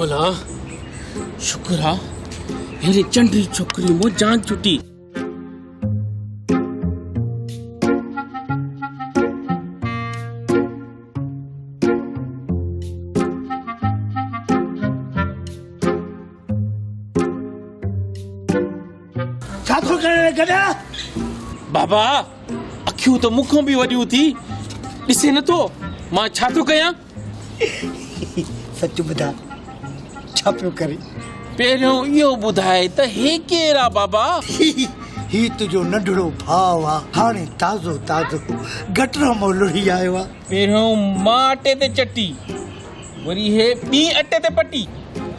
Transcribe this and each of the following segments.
कमला शुक्र है हेरे चंडी छोकरी मो जान छुटी छातो करने गया बाबा अखियूं तो मुखों भी वडियूं थी ॾिसे नथो मां छा थो कयां सच बुधा छा पियो करे पहिरियों इहो ॿुधाए त हे केरु आहे बाबा ही तुझो नंढड़ो भाउ आहे हाणे ताज़ो ताज़ो गटर मां लुड़ी आयो आहे पहिरियों मां अटे ते चटी वरी हे ॿी अटे ते पटी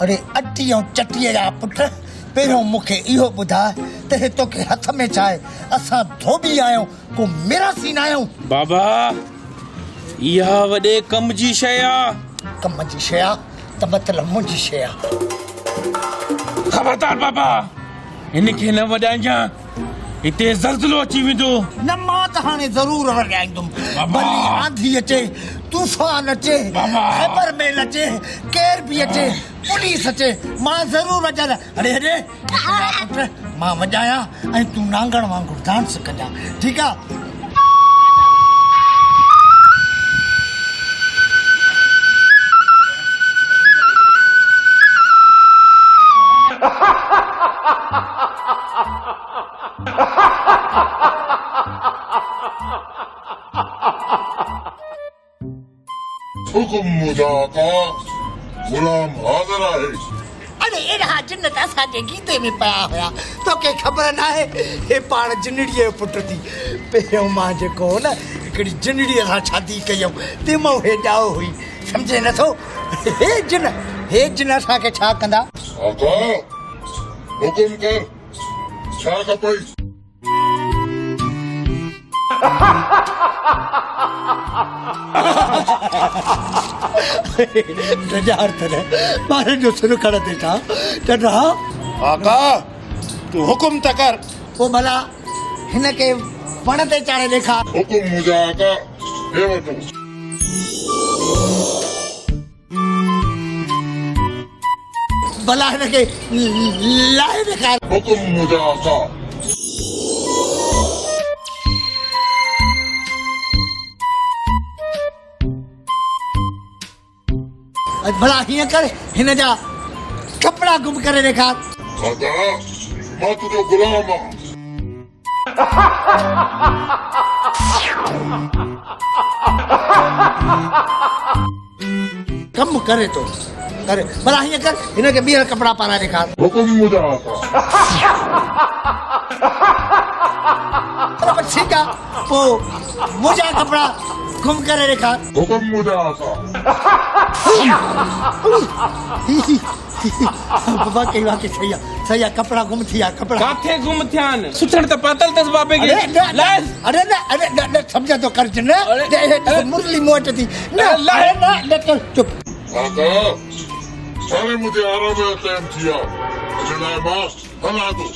अरे अटी ऐं चटीअ जा पुट पहिरियों मूंखे इहो ॿुधाए त हे तोखे हथ में छा आहे असां धोबी आहियूं को मिरासी न आहियूं बाबा इहा वॾे कम जी शइ आहे कम जी शइ आहे त मतिलबु मुंहिंजी शइ आहे ख़बरदार बाबा हिनखे न वॼाइजां हिते ज़लज़लो अची वेंदो न मां त हाणे ज़रूरु वॼाईंदुमि भली आंधी अचे तूफ़ान अचे ख़बर मेल अचे केर बि अचे पुलिस अचे मां ज़रूरु वॼाईंदा अरे अरे पुट मां वॼायां ऐं तूं नांगण वांगुरु डांस कजां ठीकु आहे हुकुम मुदा का गुलाम हाज़िर आहे अरे एड़ा जिन्नत असांजे गीते में पिया हुया तोखे ख़बर न आहे हे पाण जिनड़ीअ जो पुट थी पहिरियों मां जेको हो न हिकिड़ी जिनड़ीअ सां शादी कयूं तंहिं मां हे ॼाओ हुई सम्झे नथो हे जिन असांखे छा कंदा आका हुकुम कर छा खपई ॿारनि जो सिर खणंदे छा चंडा आका तू हुकुम त कर पोइ भला हिनखे वण ते चाढ़े ॾेखार हुकुम मुदा आका हे वठो भला हिनखे लाहे ॾेखार हुकुम मुदा आका भला हीअं कर हिन जा कपिड़ा गुम करे ॾेखार आका मां तुंहिंजो गुलाम कम करे तो करे भला हीअं कर हिनखे ॿीहर कपिड़ा पाराए ॾेखार हुकुम मुदा आका ठीकु आहे पोइ मुंहिंजा कपिड़ा गुम करे ॾेखार हुकुम मुदा आका बाबा कई वाकई सही आहे कपिड़ा गुम थी विया कपिड़ा काथे गुम थिया आहिनि सुथण त पातल अथसि बाबे खे अरे न सम्झ तो कर न मुरली मूं वटि थी न चुप आका सारे मुझे आराम जो टाइम थी वियो इन लाइ मां हलां थो